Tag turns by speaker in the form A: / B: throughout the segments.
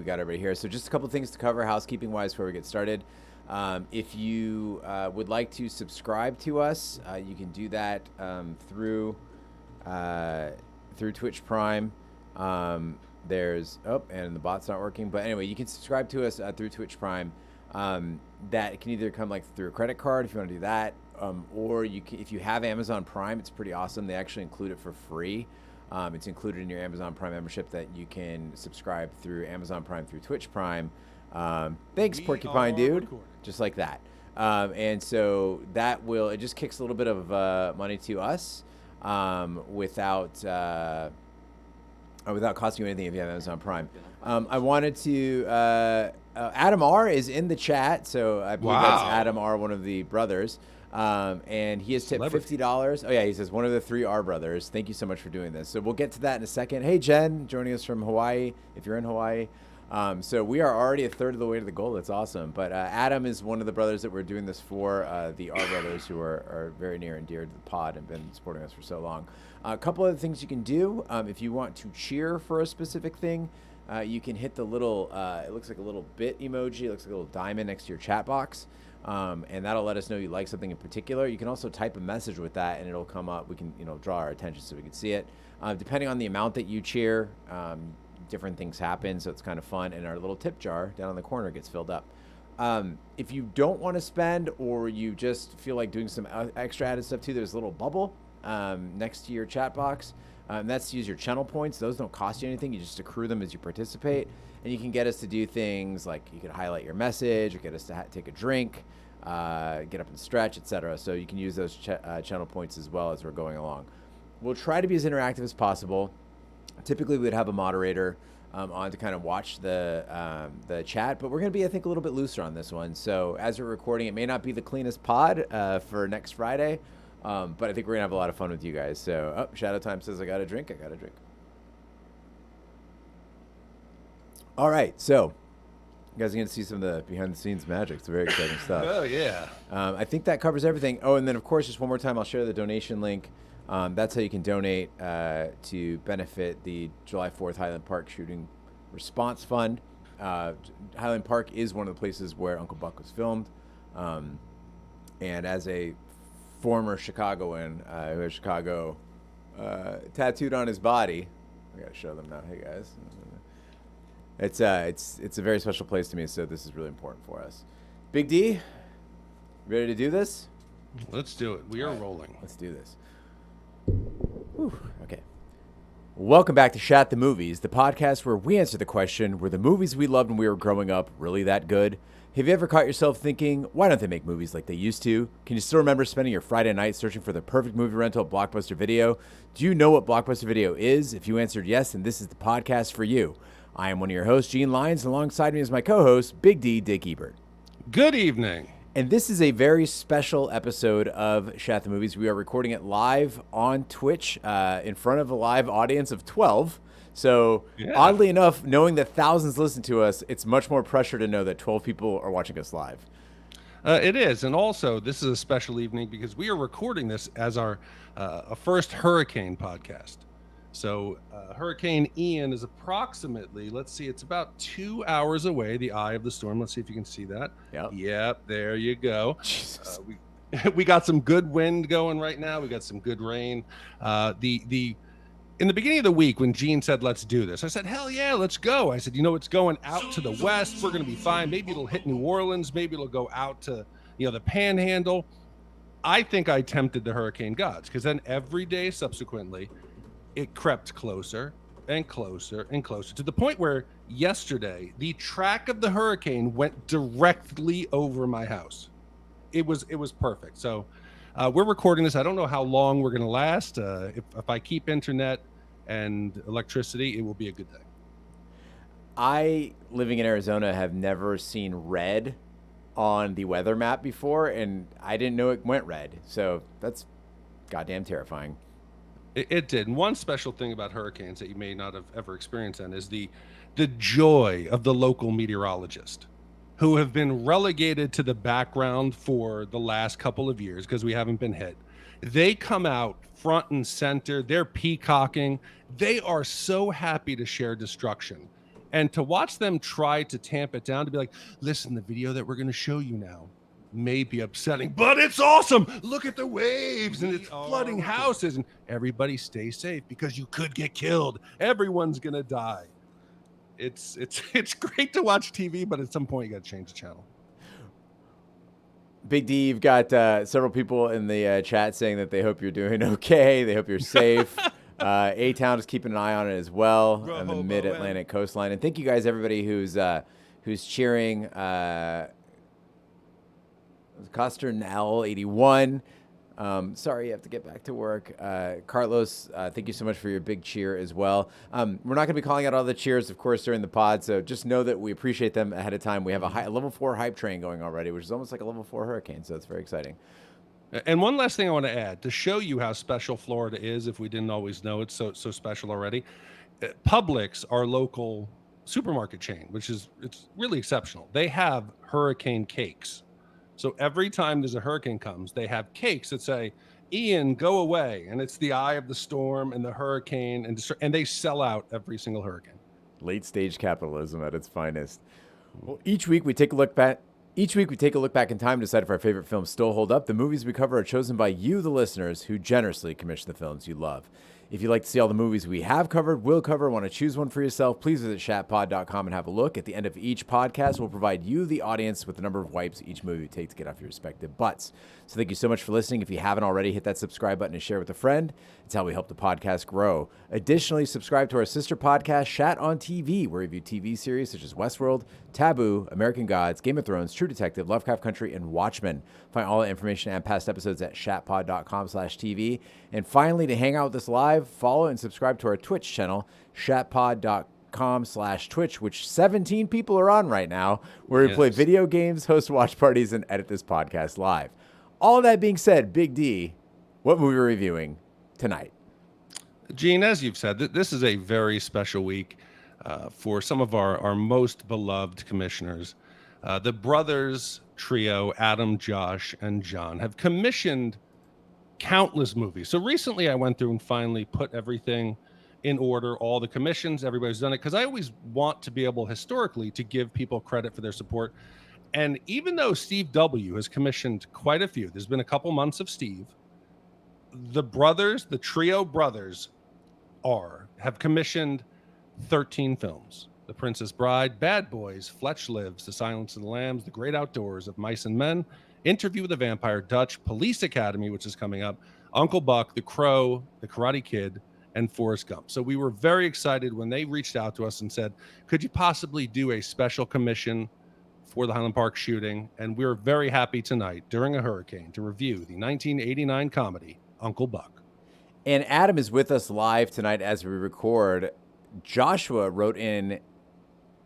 A: We got everybody here. So just a couple things to cover housekeeping wise before we get started. If you would like to subscribe to us, you can do that through Twitch Prime. And the bot's not working. But anyway, you can subscribe to us through Twitch Prime. That can either come like through a credit card if you want to do that, or you can, if you have Amazon Prime, it's pretty awesome. They actually include it for free. It's included in your Amazon Prime membership that you can subscribe through Amazon Prime through Twitch Prime. Thanks, Porcupine Dude. Recording. Just like that. And so it just kicks a little bit of money to us without costing you anything if you have Amazon Prime. I wanted to... Adam R. is in the chat, so I believe that's Adam R., one of the brothers. And he has tipped $50. Oh, yeah, he says, one of the 3 R brothers. Thank you so much for doing this. So we'll get to that in a second. Hey, Jen, joining us from Hawaii, if you're in Hawaii. So we are already a third of the way to the goal. That's awesome. But Adam is one of the brothers that we're doing this for, the R brothers who are very near and dear to the pod and been supporting us for so long. A couple other things you can do if you want to cheer for a specific thing. You can hit the little, it looks like a little bit emoji. It looks like a little diamond next to your chat box. And that'll let us know you like something in particular. You can also type a message with that and it'll come up. We can, draw our attention so we can see it. Depending on the amount that you cheer, different things happen. So it's kind of fun. And our little tip jar down in the corner gets filled up. If you don't want to spend or you just feel like doing some extra added stuff too, there's a little bubble next to your chat box. And that's to use your channel points. Those don't cost you anything. You just accrue them as you participate. And you can get us to do things like you could highlight your message or get us to take a drink, get up and stretch, etc. So you can use those channel points as well as we're going along. We'll try to be as interactive as possible. Typically, we'd have a moderator on to kind of watch the chat, but we're going to be, I think, a little bit looser on this one. So as we're recording, it may not be the cleanest pod for next Friday. But I think we're going to have a lot of fun with you guys. So, Shadow Time says, I got a drink. All right. So, you guys are going to see some of the behind-the-scenes magic. It's very exciting stuff.
B: Oh, yeah.
A: I think that covers everything. Oh, and then, of course, just one more time, I'll share the donation link. That's how you can donate to benefit the July 4th Highland Park Shooting Response Fund. Highland Park is one of the places where Uncle Buck was filmed. And as a former Chicagoan who has Chicago tattooed on his body. I gotta show them now. Hey guys, it's a very special place to me, so this is really important for us. Big D, ready to do this?
B: Let's do it. We are rolling.
A: Let's do this. Whew, okay. Welcome back to Shat the Movies, the podcast where we answer the question, were the movies we loved when we were growing up really that good? Have you ever caught yourself thinking, why don't they make movies like they used to? Can you still remember spending your Friday night searching for the perfect movie rental at Blockbuster Video? Do you know what Blockbuster Video is? If you answered yes, then this is the podcast for you. I am one of your hosts, Gene Lyons, and alongside me is my co-host, Big D, Dick Ebert.
B: Good evening.
A: And this is a very special episode of Shat the Movies. We are recording it live on Twitch in front of a live audience of 12. So oddly enough, knowing that thousands listen to us, it's much more pressure to know that 12 people are watching us live.
B: It is. And also, this is a special evening because we are recording this as our first hurricane podcast. So Hurricane Ian is approximately, let's see, it's about 2 hours away, the eye of the storm. Let's see if you can see that. Yep, there you go. We got some good wind going right now. We got some good rain. In the beginning of the week, when Gene said, let's do this, I said, hell yeah, let's go. I said, it's going out to the west. We're going to be fine. Maybe it'll hit New Orleans. Maybe it'll go out to, the Panhandle. I think I tempted the hurricane gods because then every day subsequently, it crept closer and closer and closer to the point where yesterday, the track of the hurricane went directly over my house. It was perfect. So we're recording this. I don't know how long we're going to last. If I keep internet and electricity, it will be a good day.
A: I, living in Arizona, have never seen red on the weather map before, and I didn't know it went red. So that's goddamn terrifying.
B: It did. And one special thing about hurricanes that you may not have ever experienced then is the joy of the local meteorologist who have been relegated to the background for the last couple of years because we haven't been hit. They come out front and center. They're peacocking. They are so happy to share destruction. And to watch them try to tamp it down, to be like, listen, the video that we're going to show you now may be upsetting, but it's awesome. Look at the waves and it's flooding houses, and everybody stay safe because you could get killed. Everyone's going to die. It's great to watch TV, but at some point you got to change the channel.
A: Big D, you've got several people in the chat saying that they hope you're doing okay. They hope you're safe. A-Town is keeping an eye on it as well on the mid-Atlantic coastline. And thank you guys, everybody who's cheering. Costernal 81. Sorry, you have to get back to work. Carlos, thank you so much for your big cheer as well. We're not going to be calling out all the cheers, of course, during the pod, so just know that we appreciate them ahead of time. We have a level 4 hype train going already, which is almost like a level 4 hurricane, so it's very exciting.
B: And one last thing I want to add, to show you how special Florida is, if we didn't always know it's so special already. Publix, our local supermarket chain, it's really exceptional. They have hurricane cakes. So every time there's a hurricane comes, they have cakes that say, Ian, go away. And it's the eye of the storm and the hurricane, and they sell out every single hurricane.
A: Late stage capitalism at its finest. Well, each week we take a look back in time to decide if our favorite films still hold up. The movies we cover are chosen by you, the listeners, who generously commission the films you love. If you'd like to see all the movies we have covered, will cover, want to choose one for yourself, please visit shatpod.com and have a look. At the end of each podcast, we'll provide you, the audience, with the number of wipes each movie would take to get off your respective butts. So thank you so much for listening. If you haven't already, hit that subscribe button and share with a friend. It's how we help the podcast grow. Additionally, subscribe to our sister podcast, Shat on TV, where we review TV series such as Westworld, Taboo, American Gods, Game of Thrones, True Detective, Lovecraft Country, and Watchmen. Find all the information and past episodes at shatpod.com/TV. And finally, to hang out with us live, follow and subscribe to our Twitch channel, shatpod.com/Twitch, which 17 people are on right now, where we play video games, host watch parties, and edit this podcast live. All that being said, Big D, what movie are we reviewing tonight?
B: Gene, as you've said, this is a very special week for some of our most beloved commissioners. The brothers trio, Adam, Josh, and John, have commissioned countless movies. So recently I went through and finally put everything in order, all the commissions, everybody's done it, because I always want to be able historically to give people credit for their support. And even though Steve W. has commissioned quite a few, there's been a couple months of Steve, the brothers, the trio brothers, have commissioned 13 films. The Princess Bride, Bad Boys, Fletch Lives, The Silence of the Lambs, The Great Outdoors, Of Mice and Men, Interview with the Vampire, Dutch, Police Academy, which is coming up, Uncle Buck, The Crow, The Karate Kid, and Forrest Gump. So we were very excited when they reached out to us and said, could you possibly do a special commission for the Highland Park shooting? And we're very happy tonight, during a hurricane, to review the 1989 comedy, Uncle Buck.
A: And Adam is with us live tonight as we record. Joshua wrote in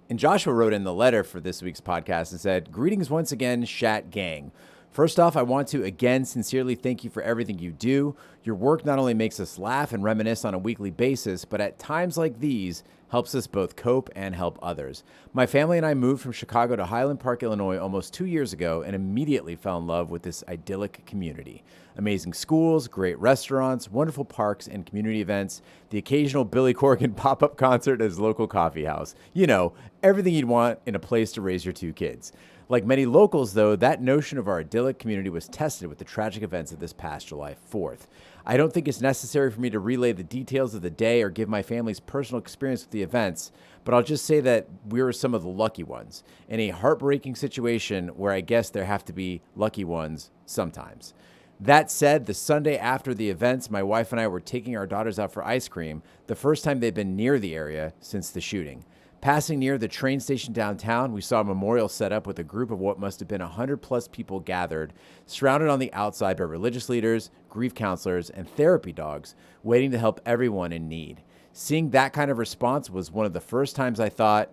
A: the letter for this week's podcast and said, "Greetings once again, Shat Gang. First off, I want to again sincerely thank you for everything you do. Your work not only makes us laugh and reminisce on a weekly basis, but at times like these, helps us both cope and help others. My family and I moved from Chicago to Highland Park, Illinois almost 2 years ago and immediately fell in love with this idyllic community. Amazing schools, great restaurants, wonderful parks and community events, the occasional Billy Corgan pop-up concert at his local coffee house. You know, everything you'd want in a place to raise your 2 kids. Like many locals, though, that notion of our idyllic community was tested with the tragic events of this past July 4th. I don't think it's necessary for me to relay the details of the day or give my family's personal experience with the events, but I'll just say that we were some of the lucky ones in a heartbreaking situation where I guess there have to be lucky ones sometimes. That said, the Sunday after the events, my wife and I were taking our daughters out for ice cream, the first time they'd been near the area since the shooting. Passing near the train station downtown, we saw a memorial set up with a group of what must have been 100+ people gathered, surrounded on the outside by religious leaders, grief counselors, and therapy dogs, waiting to help everyone in need. Seeing that kind of response was one of the first times I thought,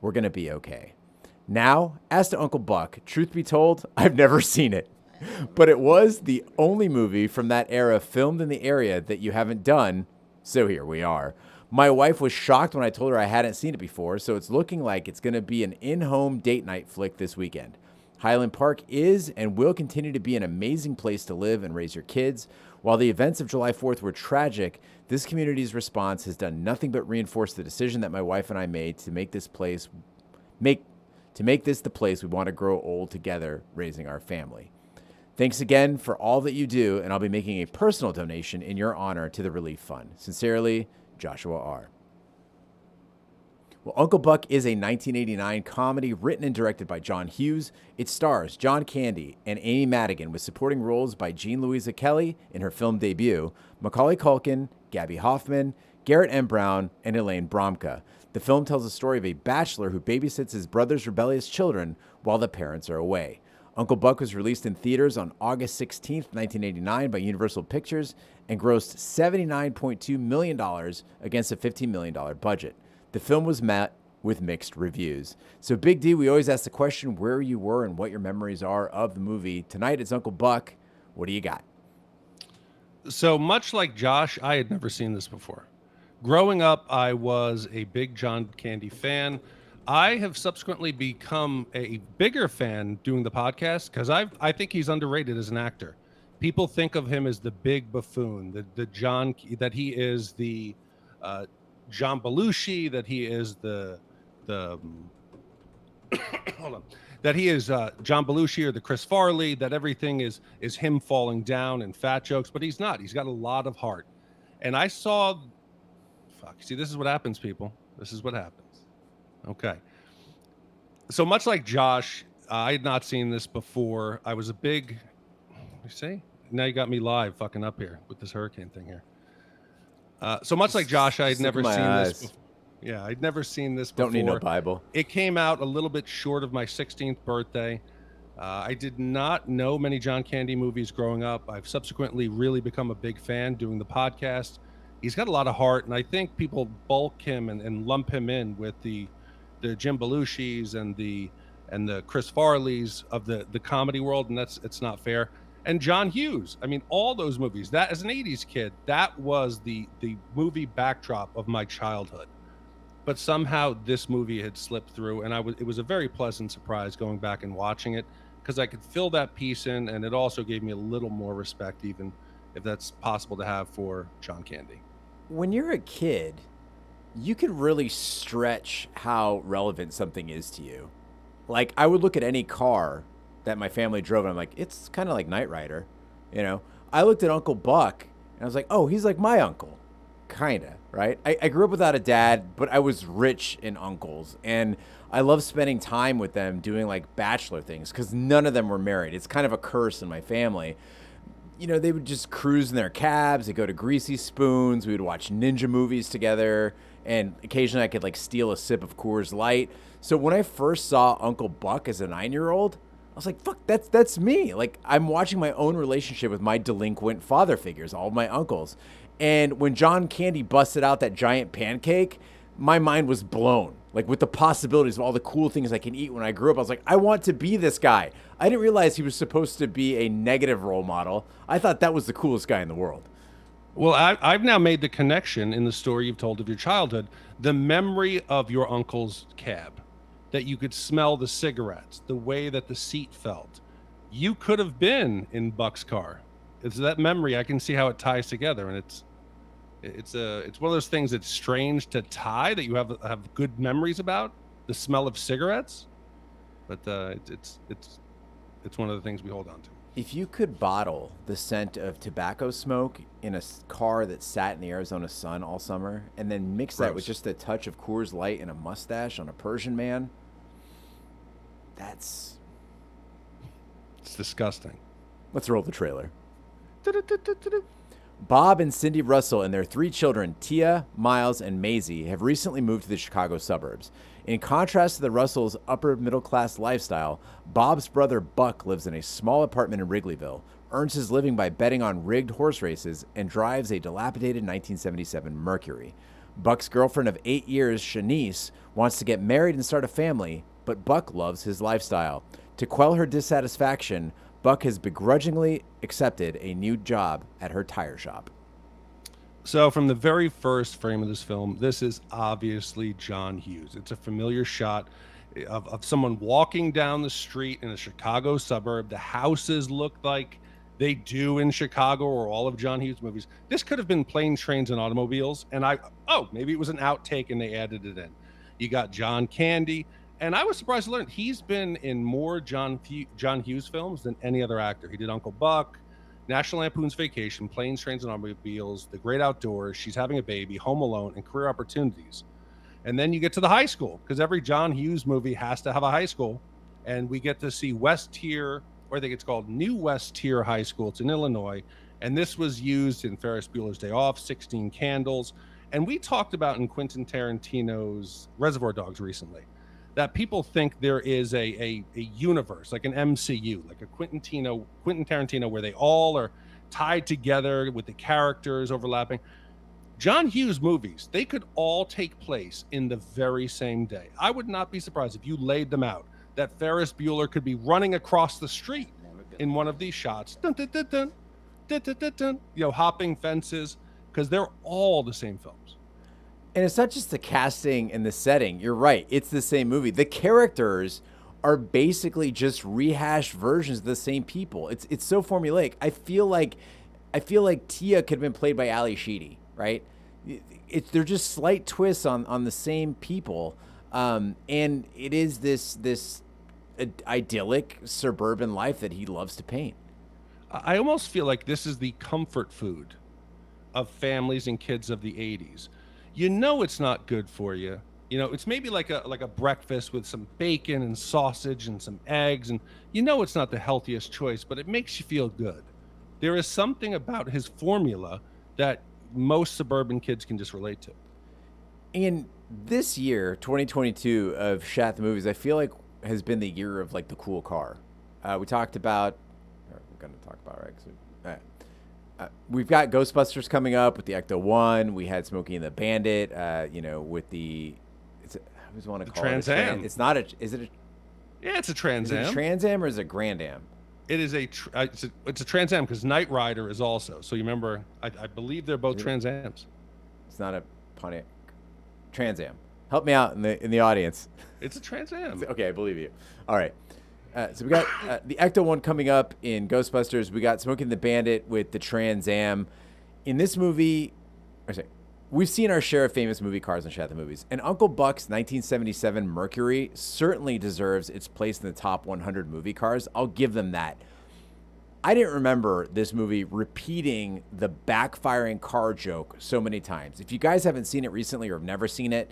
A: we're going to be okay. Now, as to Uncle Buck, truth be told, I've never seen it. But it was the only movie from that era filmed in the area that you haven't done, so here we are. My wife was shocked when I told her I hadn't seen it before, so it's looking like it's going to be an in-home date night flick this weekend. Highland Park is and will continue to be an amazing place to live and raise your kids. While the events of July 4th were tragic, this community's response has done nothing but reinforce the decision that my wife and I made to make this the place we want to grow old together, raising our family. Thanks again for all that you do, and I'll be making a personal donation in your honor to the Relief Fund. Sincerely, Joshua R. Well, Uncle Buck is a 1989 comedy written and directed by John Hughes. It stars John Candy and Amy Madigan, with supporting roles by Jean Louisa Kelly in her film debut, Macaulay Culkin, Gabby Hoffman, Garrett M. Brown, and Elaine Bromka. The film tells the story of a bachelor who babysits his brother's rebellious children while the parents are away. Uncle Buck was released in theaters on August 16, 1989 by Universal Pictures and grossed $79.2 million against a $15 million budget. The film was met with mixed reviews. So, Big D, we always ask the question where you were and what your memories are of the movie. Tonight, it's Uncle Buck. What do you got?
B: So, much like Josh, I had never seen this before. Growing up, I was a big John Candy fan. I have subsequently become a bigger fan doing the podcast because I think he's underrated as an actor. People think of him as the big buffoon, that he is the John Belushi, that he is the hold on, that he is John Belushi or the Chris Farley, that everything is him falling down and fat jokes, but he's not. He's got a lot of heart. And I saw, see, this is what happens, people. This is what happens. Okay. So much like Josh, I had not seen this before. I was a big, you see, now you got me live fucking up here with this hurricane thing here. So much like Josh, I had never seen this before. Yeah, I'd never seen this before.
A: Don't need no Bible.
B: It came out a little bit short of my 16th birthday. I did not know many John Candy movies growing up. I've subsequently really become a big fan doing the podcast. He's got a lot of heart, and I think people bulk him and lump him in with the Jim Belushis and the Chris Farleys of the comedy world, and it's not fair. And John Hughes, I mean, all those movies, that as an 80s kid, that was the movie backdrop of my childhood. But somehow this movie had slipped through, and it was a very pleasant surprise going back and watching it, because I could fill that piece in, and it also gave me a little more respect, even if that's possible to have, for John Candy.
A: When you're a kid, you could really stretch how relevant something is to you. Like, I would look at any car that my family drove, and I'm like, it's kind of like Knight Rider, you know? I looked at Uncle Buck, and I was like, oh, he's like my uncle, kind of, right? I grew up without a dad, but I was rich in uncles, and I love spending time with them doing, like, bachelor things, because none of them were married. It's kind of a curse in my family. You know, they would just cruise in their cabs, they'd go to Greasy Spoons, we would watch ninja movies together, and occasionally I could, like, steal a sip of Coors Light. So when I first saw Uncle Buck as a 9-year-old, I was like, fuck, that's me. Like, I'm watching my own relationship with my delinquent father figures, all of my uncles. And when John Candy busted out that giant pancake, my mind was blown. Like, with the possibilities of all the cool things I can eat when I grew up, I was like, I want to be this guy. I didn't realize he was supposed to be a negative role model. I thought that was the coolest guy in the world.
B: Well, I've now made the connection in the story you've told of your childhood, the memory of your uncle's cab, that you could smell the cigarettes, the way that the seat felt. You could have been in Buck's car. It's that memory. I can see how it ties together, and it's one of those things that's strange to tie, that you have good memories about, the smell of cigarettes, but it's one of the things we hold on to.
A: If you could bottle the scent of tobacco smoke in a car that sat in the Arizona sun all summer, and then mix that with just a touch of Coors Light and a mustache on a Persian man, it's
B: disgusting.
A: Let's roll the trailer. Bob and Cindy Russell and their 3 children, Tia, Miles, and Maisie, have recently moved to the Chicago suburbs. In contrast to the Russells' upper middle-class lifestyle, Bob's brother Buck lives in a small apartment in Wrigleyville, earns his living by betting on rigged horse races, and drives a dilapidated 1977 Mercury. Buck's girlfriend of 8 years, Shanice, wants to get married and start a family, but Buck loves his lifestyle. To quell her dissatisfaction, Buck has begrudgingly accepted a new job at her tire shop.
B: So from the very first frame of this film, this is obviously John Hughes. It's a familiar shot of someone walking down the street in a Chicago suburb. The houses look like They do in Chicago or all of John Hughes movies. This could have been Planes, Trains, and Automobiles. And maybe it was an outtake and they added it in. You got John Candy. And I was surprised to learn he's been in more John Hughes films than any other actor. He did Uncle Buck, National Lampoon's Vacation, Planes, Trains, and Automobiles, The Great Outdoors, She's Having a Baby, Home Alone, and Career Opportunities. And then you get to the high school, because every John Hughes movie has to have a high school. And we get to see West Tier, or I think it's called New West Tier High School. It's in Illinois. And this was used in Ferris Bueller's Day Off, 16 Candles. And we talked about in Quentin Tarantino's Reservoir Dogs recently that people think there is a universe, like an MCU, like a Quentin Tarantino, where they all are tied together with the characters overlapping. John Hughes movies, they could all take place in the very same day. I would not be surprised if you laid them out, that Ferris Bueller could be running across the street in one of these shots, dun, dun, dun, dun, dun, dun, dun, dun, hopping fences, because they're all the same films.
A: And it's not just the casting and the setting. You're right. It's the same movie. The characters are basically just rehashed versions of the same people. It's so formulaic. I feel like Tia could have been played by Ali Sheedy, right? They're just slight twists on the same people. And it is this idyllic suburban life that he loves to paint.
B: I almost feel like this is the comfort food of families and kids of the 80s. It's not good for you. It's maybe like a breakfast with some bacon and sausage and some eggs, and it's not the healthiest choice, but it makes you feel good. There is something about his formula that most suburban kids can just relate to.
A: And this year, 2022 of Shat the Movies, I feel like has been the year of like the cool car. We talked about, or we're going to talk about, right? We've got Ghostbusters coming up with the Ecto-1. We had Smokey and the Bandit, with the, I always want to call
B: Trans Am.
A: It's not a, is it a?
B: Yeah, it's a Trans Am.
A: Is it a Trans Am or is it a Grand Am?
B: It is it's a Trans Am, because Knight Rider is also. So you remember, I believe they're both Trans Ams.
A: It's not a Pontiac. Trans Am. Help me out in the audience.
B: It's a Trans Am.
A: Okay, I believe you. All right. So we got the Ecto-1 coming up in Ghostbusters. We got Smokey and the Bandit with the Trans Am. In this movie, we've seen our share of famous movie cars on Shat the Movies, and Uncle Buck's 1977 Mercury certainly deserves its place in the top 100 movie cars. I'll give them that. I didn't remember this movie repeating the backfiring car joke so many times. If you guys haven't seen it recently or have never seen it,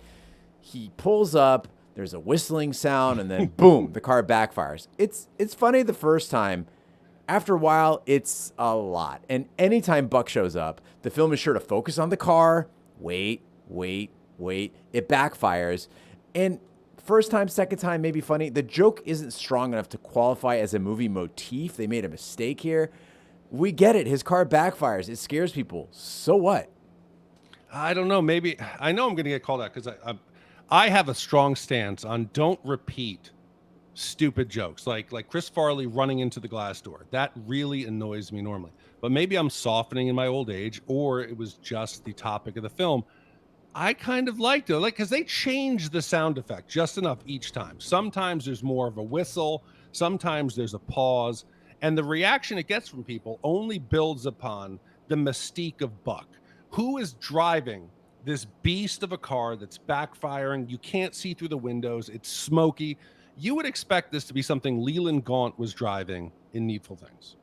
A: he pulls up, there's a whistling sound, and then boom, the car backfires. It's funny the first time. After a while, it's a lot. And anytime Buck shows up, the film is sure to focus on the car. Wait. It backfires. And first time, second time, maybe funny. The joke isn't strong enough to qualify as a movie motif. They made a mistake here. We get it. His car backfires. It scares people. So what?
B: I don't know. Maybe I know I'm going to get called out, because I have a strong stance on don't repeat stupid jokes like Chris Farley running into the glass door. That really annoys me normally. But maybe I'm softening in my old age, or it was just the topic of the film. I kind of liked it, because they changed the sound effect just enough each time. Sometimes there's more of a whistle, sometimes there's a pause, and the reaction it gets from people only builds upon the mystique of Buck. Who is driving this beast of a car that's backfiring? You can't see through the windows. It's smoky. You would expect this to be something Leland Gaunt was driving in Needful Things.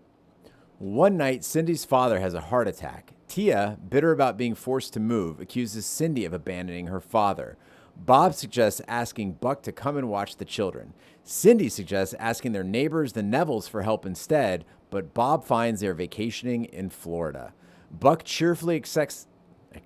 A: One night, Cindy's father has a heart attack. Tia, bitter about being forced to move, accuses Cindy of abandoning her father. Bob suggests asking Buck to come and watch the children. Cindy suggests asking their neighbors, the Nevilles, for help instead, but Bob finds they're vacationing in Florida. Buck cheerfully accepts the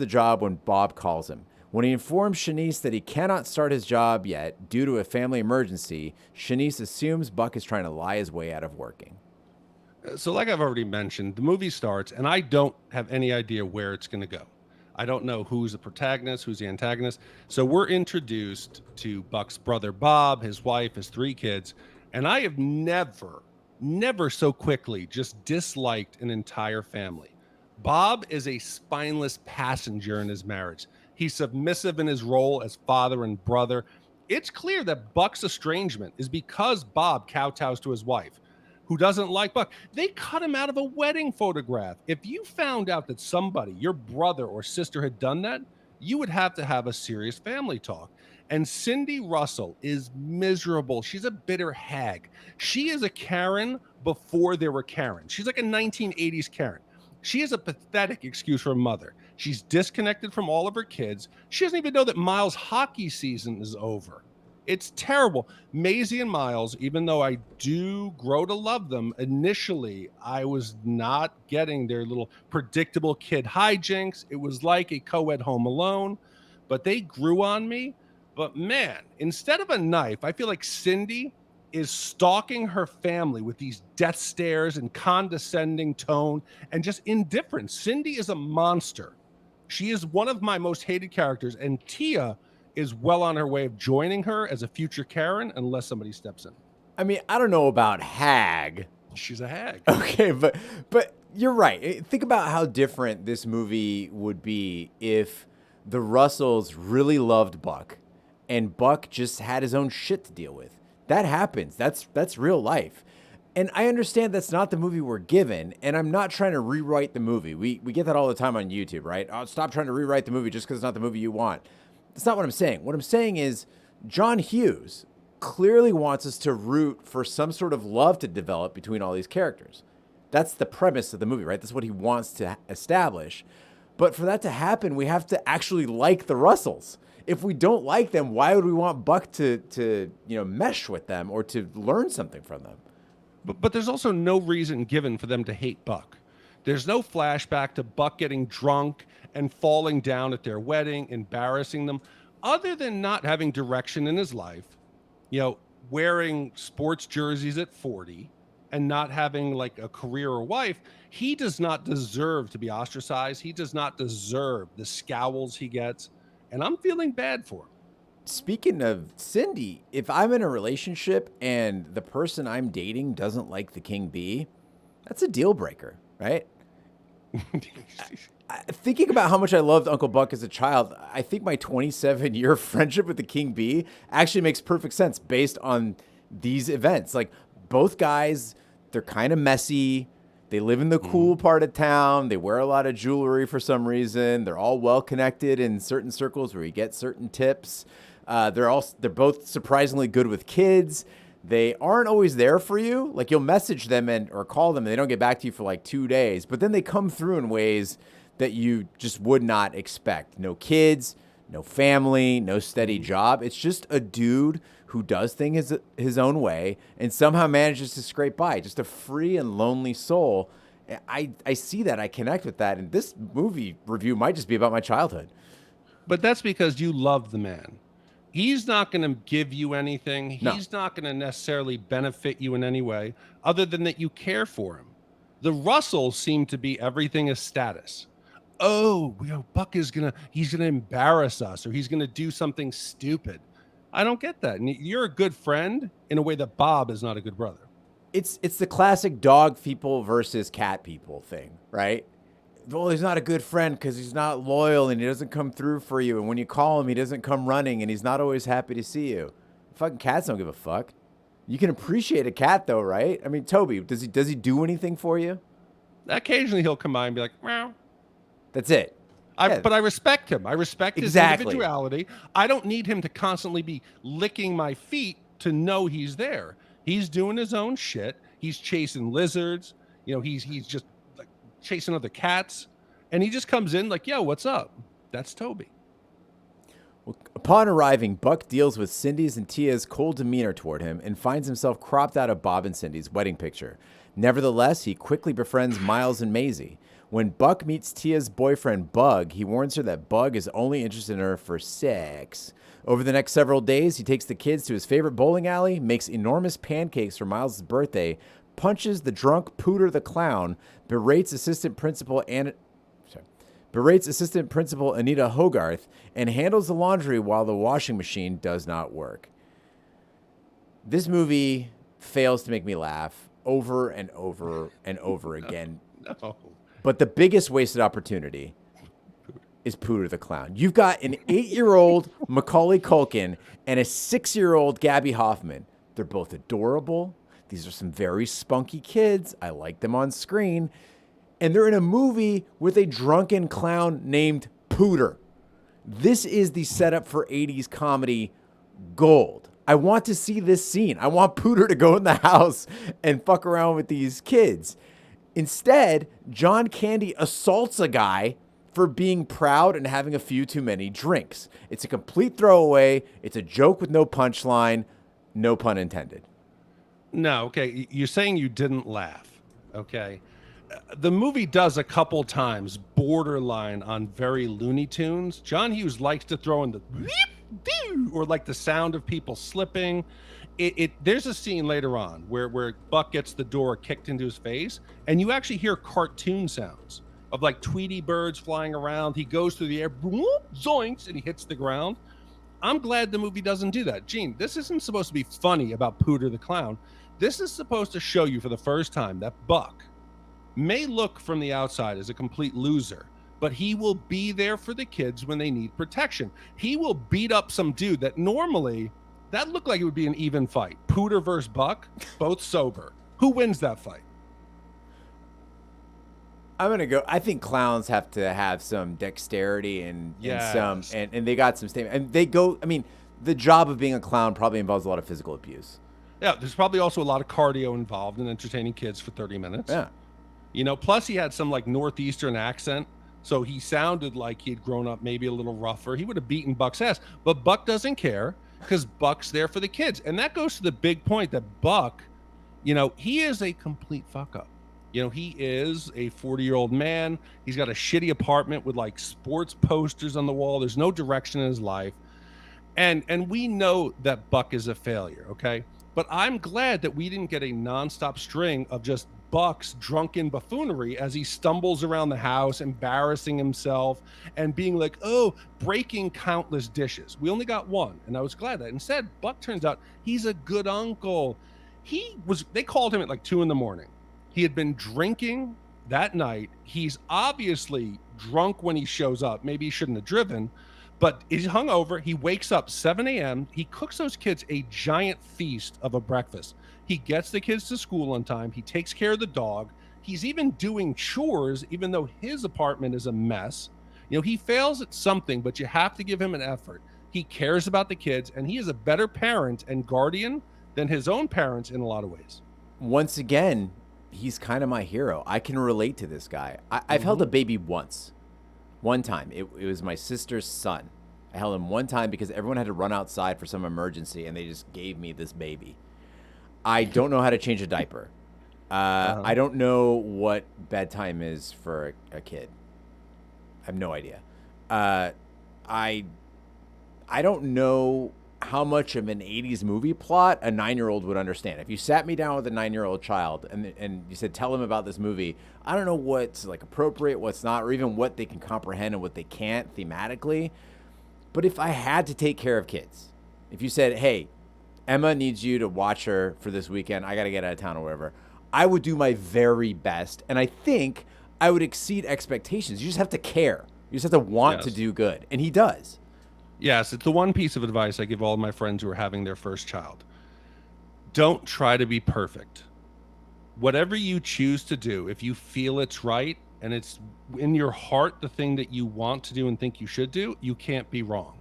A: job when Bob calls him. When he informs Shanice that he cannot start his job yet due to a family emergency, Shanice assumes Buck is trying to lie his way out of working.
B: So like I've already mentioned, the movie starts, and I don't have any idea where it's going to go. I don't know who's the protagonist, who's the antagonist. So we're introduced to Buck's brother Bob, his wife, his 3 kids, and I have never so quickly just disliked an entire family. Bob is a spineless passenger in his marriage. He's submissive in his role as father and brother. It's clear that Buck's estrangement is because Bob kowtows to his wife. who doesn't like Buck. They cut him out of a wedding photograph. If you found out that somebody, your brother or sister, had done that, you would have to have a serious family talk. And Cindy Russell is miserable. She's a bitter hag. She is a Karen before there were Karen. She's like a 1980s Karen. She is a pathetic excuse for a mother. She's disconnected from all of her kids. She doesn't even know that Miles' hockey season is over. It's terrible. Maisie and Miles, even though I do grow to love them, initially I was not getting their little predictable kid hijinks. It was like a co-ed Home Alone, but they grew on me. But man, instead of a knife, I feel like Cindy is stalking her family with these death stares and condescending tone and just indifference. Cindy is a monster. She is one of my most hated characters, and Tia is well on her way of joining her as a future Karen unless somebody steps in.
A: I mean, I don't know about hag.
B: She's a hag.
A: Okay, but you're right. Think about how different this movie would be if the Russells really loved Buck and Buck just had his own shit to deal with. That happens. That's real life. And I understand that's not the movie we're given, and I'm not trying to rewrite the movie. We get that all the time on YouTube, right? Oh, stop trying to rewrite the movie just because it's not the movie you want. That's not what I'm saying. What I'm saying is John Hughes clearly wants us to root for some sort of love to develop between all these characters. That's the premise of the movie, right? That's what he wants to establish. But for that to happen, we have to actually like the Russells. If we don't like them, why would we want Buck to mesh with them or to learn something from them?
B: But there's also no reason given for them to hate Buck. There's no flashback to Buck getting drunk and falling down at their wedding, embarrassing them, other than not having direction in his life, wearing sports jerseys at 40 and not having like a career or wife. He does not deserve to be ostracized. He does not deserve the scowls he gets. And I'm feeling bad for him.
A: Speaking of Cindy, if I'm in a relationship and the person I'm dating doesn't like the king bee, that's a deal breaker, right? Thinking about how much I loved Uncle Buck as a child, I think my 27-year friendship with the king bee actually makes perfect sense based on these events. Like, both guys, they're kind of messy. They live in the cool part of town. They wear a lot of jewelry for some reason. They're all well connected in certain circles where you get certain tips. They're both surprisingly good with kids. They aren't always there for you. Like, you'll message them or call them and they don't get back to you for like 2 days, but then they come through in ways that you just would not expect. No kids, no family, no steady job. It's just a dude who does things his own way and somehow manages to scrape by. Just a free and lonely soul. I see that. I connect with that. And this movie review might just be about my childhood.
B: But that's because you love the man. He's not going to give you anything. He's not going to necessarily benefit you in any way other than that you care for him. The Russells seem to be everything is status. Oh, Buck is he's going to embarrass us or he's going to do something stupid. I don't get that. And you're a good friend in a way that Bob is not a good brother.
A: It's the classic dog people versus cat people thing, right? Well, he's not a good friend because he's not loyal and he doesn't come through for you. And when you call him, he doesn't come running and he's not always happy to see you. Fucking cats don't give a fuck. You can appreciate a cat though, right? I mean, Toby, does he do anything for you?
B: Occasionally he'll come by and be like, meow.
A: That's it.
B: But I respect him. I respect his individuality. I don't need him to constantly be licking my feet to know he's there. He's doing his own shit. He's chasing lizards. He's just like chasing other cats. And he just comes in like, yo, what's up? That's Toby.
A: Well, upon arriving, Buck deals with Cindy's and Tia's cold demeanor toward him and finds himself cropped out of Bob and Cindy's wedding picture. Nevertheless, he quickly befriends Miles and Maisie. When Buck meets Tia's boyfriend, Bug, he warns her that Bug is only interested in her for sex. Over the next several days, he takes the kids to his favorite bowling alley, makes enormous pancakes for Miles' birthday, punches the drunk Pooter the Clown, berates assistant principal Anita Hogarth, and handles the laundry while the washing machine does not work. This movie fails to make me laugh over and over and over again.
B: No.
A: But the biggest wasted opportunity is Pooter the Clown. You've got an 8-year-old Macaulay Culkin and a 6-year-old Gabby Hoffman. They're both adorable. These are some very spunky kids. I like them on screen. And they're in a movie with a drunken clown named Pooter. This is the setup for 80s comedy gold. I want to see this scene. I want Pooter to go in the house and fuck around with these kids. Instead, John Candy assaults a guy for being proud and having a few too many drinks. It's a complete throwaway. It's a joke with no punchline. No pun intended.
B: No, okay. You're saying you didn't laugh. Okay. The movie does a couple times borderline on very Looney Tunes. John Hughes likes to throw in the or like the sound of people slipping. There's a scene later on where Buck gets the door kicked into his face, and you actually hear cartoon sounds of like Tweety birds flying around. He goes through the air, zoinks, and he hits the ground. I'm glad the movie doesn't do that. Gene, this isn't supposed to be funny about Pooter the clown. This is supposed to show you for the first time that Buck may look from the outside as a complete loser, but he will be there for the kids when they need protection. He will beat up some dude that normally, that looked like it would be an even fight. Pooter versus Buck, both sober. Who wins that fight?
A: I'm going to go. I think clowns have to have some dexterity and they got some statement. And they go, I mean, the job of being a clown probably involves a lot of physical abuse.
B: Yeah, there's probably also a lot of cardio involved in entertaining kids for 30 minutes.
A: Yeah.
B: You know, plus he had some like Northeastern accent. So he sounded like he had grown up maybe a little rougher. He would have beaten Buck's ass. But Buck doesn't care because Buck's there for the kids. And that goes to the big point that Buck, you know, he is a complete fuck up. You know, he is a 40-year-old man. He's got a shitty apartment with like sports posters on the wall. There's no direction in his life. And we know that Buck is a failure, okay? But I'm glad that we didn't get a nonstop string of just Buck's drunken buffoonery as he stumbles around the house, embarrassing himself and being like, oh, breaking countless dishes. We only got one, and I was glad that. Instead, Buck turns out he's a good uncle. They called him at like 2 a.m. He had been drinking that night. He's obviously drunk when he shows up. Maybe he shouldn't have driven, but he's hungover. He wakes up 7 a.m. He cooks those kids a giant feast of a breakfast. He gets the kids to school on time. He takes care of the dog. He's even doing chores, even though his apartment is a mess. You know, he fails at something, but you have to give him an effort. He cares about the kids, and he is a better parent and guardian than his own parents in a lot of ways.
A: Once again, he's kind of my hero. I can relate to this guy. I've held a baby once. One time. It was my sister's son. I held him one time because everyone had to run outside for some emergency, and they just gave me this baby. I don't know how to change a diaper. I don't know what bedtime is for a kid. I have no idea. I don't know how much of an 80s movie plot a 9-year-old would understand. If you sat me down with a 9-year-old child and you said, tell them about this movie, I don't know what's like appropriate, what's not, or even what they can comprehend and what they can't thematically. But if I had to take care of kids, if you said, hey, Emma needs you to watch her for this weekend, I got to get out of town or whatever, I would do my very best. And I think I would exceed expectations. You just have to care. You just have to want to do good. And he does.
B: Yes, it's the one piece of advice I give all of my friends who are having their first child. Don't try to be perfect. Whatever you choose to do, if you feel it's right and it's in your heart the thing that you want to do and think you should do, you can't be wrong.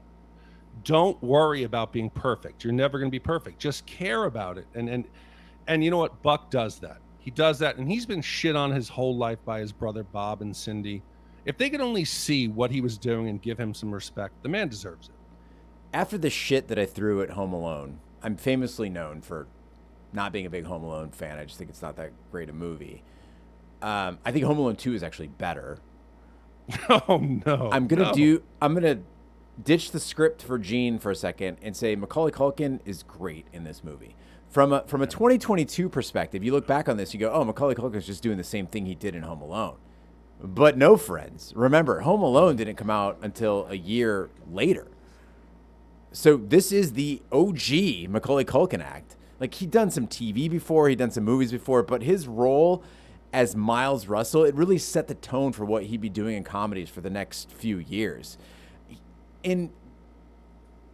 B: Don't worry about being perfect. You're never going to be perfect. Just care about it. And you know what? Buck does that. He does that, and he's been shit on his whole life by his brother Bob and Cindy. If they could only see what he was doing and give him some respect, the man deserves it.
A: After the shit that I threw at Home Alone, I'm famously known for not being a big Home Alone fan. I just think it's not that great a movie. I think Home Alone 2 is actually better.
B: Oh, no.
A: I'm going to ditch the script for Gene for a second and say Macaulay Culkin is great in this movie. From a 2022 perspective, you look back on this, you go, oh, Macaulay Culkin is just doing the same thing he did in Home Alone. But no, friends. Remember, Home Alone didn't come out until a year later. So this is the OG Macaulay Culkin act. Like, he'd done some TV before, he'd done some movies before, but his role as Miles Russell, it really set the tone for what he'd be doing in comedies for the next few years. And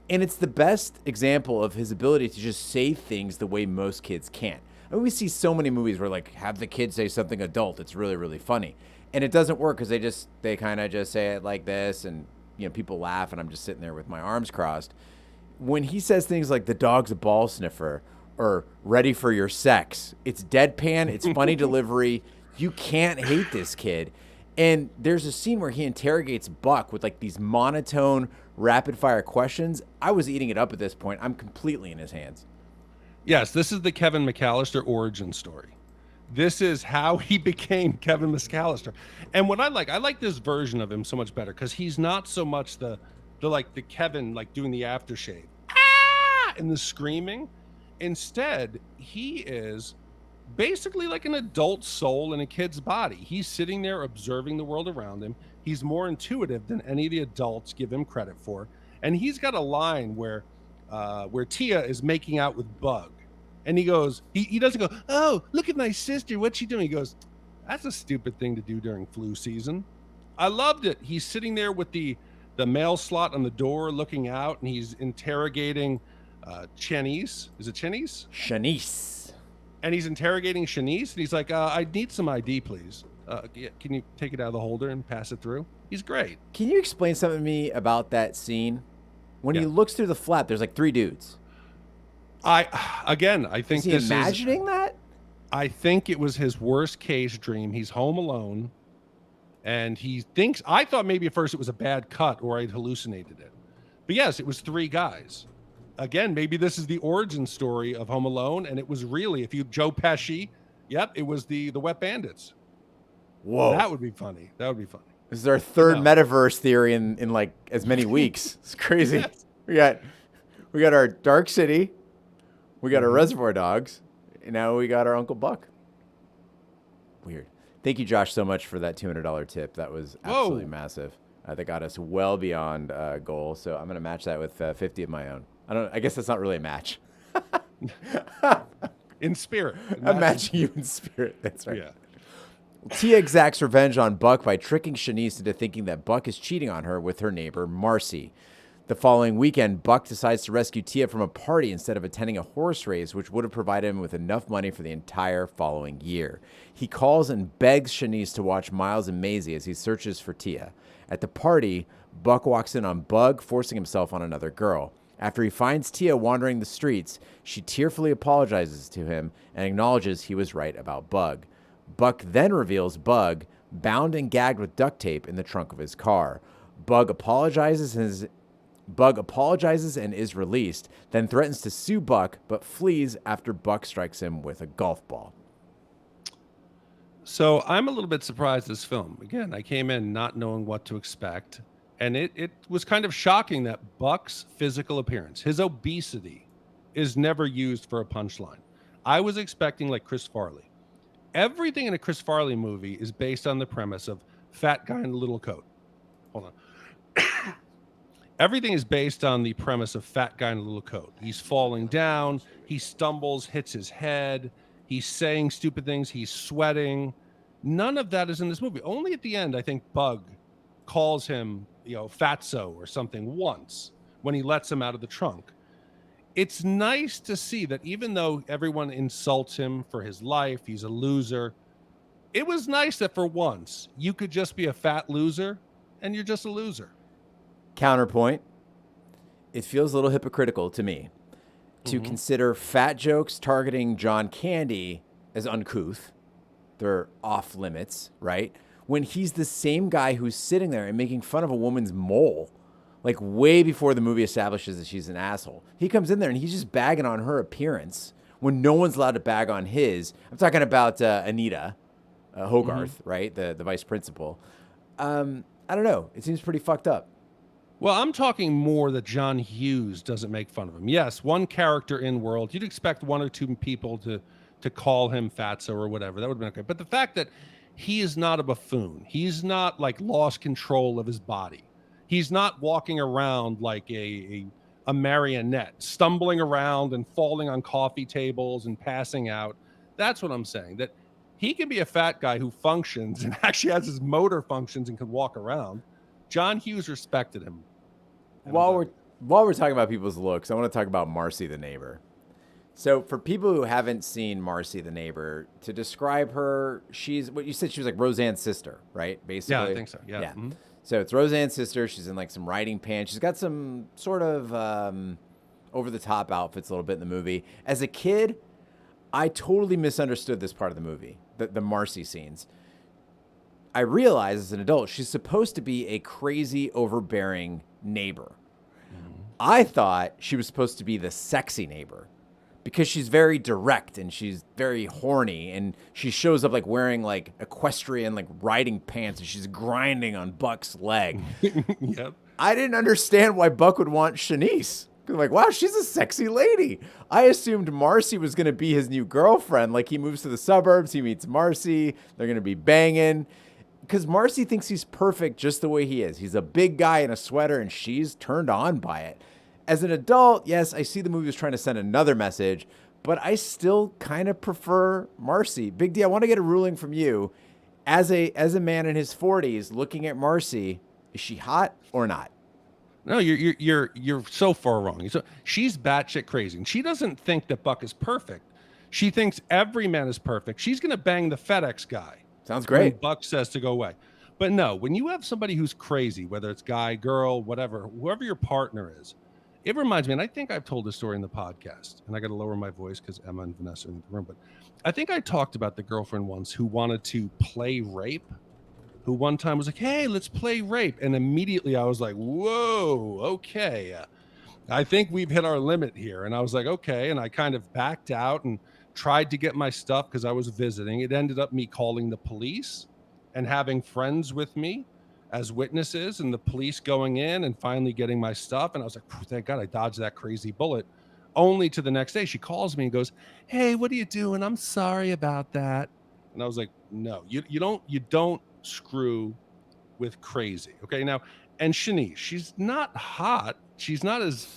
A: it's the best example of his ability to just say things the way most kids can't. I mean, we see so many movies where like have the kid say something adult. It's really, really funny. And it doesn't work because they kind of just say it like this, and people laugh, and I'm just sitting there with my arms crossed. When he says things like the dog's a ball sniffer or ready for your sex, it's deadpan, it's funny delivery. You can't hate this kid. And there's a scene where he interrogates Buck with like these monotone, rapid fire questions. I was eating it up at this point. I'm completely in his hands.
B: Yes, this is the Kevin McAllister origin story. This is how he became Kevin McAllister. And what I like this version of him so much better because he's not so much the Kevin like doing the aftershave and the screaming. Instead, he is basically like an adult soul in a kid's body. He's sitting there observing the world around him. He's more intuitive than any of the adults give him credit for. And he's got a line where Tia is making out with Bug. And he goes, he doesn't go, oh, look at my sister. What's she doing? He goes, that's a stupid thing to do during flu season. I loved it. He's sitting there with the mail slot on the door looking out, and he's interrogating Shanice. Is it Shanice?
A: Shanice.
B: And he's interrogating Shanice, and he's like, I need some ID, please. Can you take it out of the holder and pass it through? He's great.
A: Can you explain something to me about that scene? When he looks through the flap, there's like 3 dudes. I
B: think
A: is he imagining that?
B: I think it was his worst case dream. He's home alone, and he thinks. I thought maybe at first it was a bad cut or I'd hallucinated it, but yes, it was 3 guys. Again, maybe this is the origin story of Home Alone, and it was really Joe Pesci. Yep, it was the Wet Bandits.
A: Whoa,
B: that would be funny. That would be funny.
A: This is our third metaverse theory in like as many weeks. It's crazy. Yes. We got our Dark City. We got our Reservoir Dogs, and now we got our Uncle Buck. Weird. Thank you, Josh, so much for that $200 tip. That was absolutely massive. That got us well beyond goal. So I'm going to match that with 50 of my own. I guess that's not really a match.
B: In spirit.
A: I'm matching you in spirit. That's right.
B: Yeah.
A: Tia exacts revenge on Buck by tricking Shanice into thinking that Buck is cheating on her with her neighbor, Marcy. The following weekend, Buck decides to rescue Tia from a party instead of attending a horse race, which would have provided him with enough money for the entire following year. He calls and begs Shanice to watch Miles and Maisie as he searches for Tia. At the party, Buck walks in on Bug, forcing himself on another girl. After he finds Tia wandering the streets, she tearfully apologizes to him and acknowledges he was right about Bug. Buck then reveals Bug, bound and gagged with duct tape, in the trunk of his car. Bug apologizes and is released, then threatens to sue Buck, but flees after Buck strikes him with a golf ball.
B: So I'm a little bit surprised this film. Again, I came in not knowing what to expect, and it was kind of shocking that Buck's physical appearance, his obesity, is never used for a punchline. I was expecting like Chris Farley. Everything in a Chris Farley movie is based on the premise of fat guy in a little coat. Hold on. Everything is based on the premise of fat guy in a little coat. He's falling down. He stumbles, hits his head. He's saying stupid things. He's sweating. None of that is in this movie. Only at the end, I think Bug calls him, fatso or something once when he lets him out of the trunk. It's nice to see that even though everyone insults him for his life, he's a loser. It was nice that for once you could just be a fat loser and you're just a loser.
A: Counterpoint, it feels a little hypocritical to me to consider fat jokes targeting John Candy as uncouth. They're off limits, right? When he's the same guy who's sitting there and making fun of a woman's mole, like way before the movie establishes that she's an asshole. He comes in there and he's just bagging on her appearance when no one's allowed to bag on his. I'm talking about Anita Hogarth, right? The vice principal. I don't know. It seems pretty fucked up.
B: Well, I'm talking more that John Hughes doesn't make fun of him. Yes, one character in world. You'd expect 1 or 2 people to call him fatso or whatever. That would have been okay. But the fact that he is not a buffoon. He's not like lost control of his body. He's not walking around like a marionette, stumbling around and falling on coffee tables and passing out. That's what I'm saying. That he can be a fat guy who functions and actually has his motor functions and can walk around. John Hughes respected him.
A: While we're talking about people's looks, I want to talk about Marcy the neighbor. So for people who haven't seen Marcy the neighbor, to describe her, she's what you said she was like Roseanne's sister, right? Basically.
B: Yeah, I think so. Yeah.
A: Yeah.
B: Mm-hmm.
A: So it's Roseanne's sister. She's in like some riding pants. She's got some sort of over the top outfits a little bit in the movie. As a kid, I totally misunderstood this part of the movie, the Marcy scenes. I realized as an adult, she's supposed to be a crazy, overbearing neighbor. Mm-hmm. I thought she was supposed to be the sexy neighbor because she's very direct and she's very horny, and she shows up like wearing like equestrian like riding pants and she's grinding on Buck's leg.
B: Yep.
A: I didn't understand why Buck would want Shanice. Like, wow, she's a sexy lady. I assumed Marcy was going to be his new girlfriend. Like, he moves to the suburbs, he meets Marcy, they're going to be banging. Because Marcy thinks he's perfect just the way he is. He's a big guy in a sweater, and she's turned on by it. As an adult, yes, I see the movie was trying to send another message, but I still kind of prefer Marcy. Big D, I want to get a ruling from you. As a man in his 40s looking at Marcy, is she hot or not?
B: No, you're so far wrong. So she's batshit crazy, and she doesn't think that Buck is perfect. She thinks every man is perfect. She's gonna bang the FedEx guy.
A: Sounds great.
B: When Buck says to go away. But no, when you have somebody who's crazy, whether it's guy, girl, whatever, whoever your partner is, it reminds me, and I think I've told this story in the podcast, and I got to lower my voice because Emma and Vanessa are in the room, but I think I talked about the girlfriend once who wanted to play rape, who one time was like, hey, let's play rape. And immediately I was like, whoa, okay. I think we've hit our limit here. And I was like, okay. And I kind of backed out and tried to get my stuff because I was visiting. It ended up me calling the police and having friends with me as witnesses, and the police going in and finally getting my stuff. And I was like, thank God I dodged that crazy bullet. Only to the next day, she calls me and goes, hey, what are you doing? I'm sorry about that. And I was like, no, you don't screw with crazy. Okay. Now, and Shanice, she's not hot. She's not as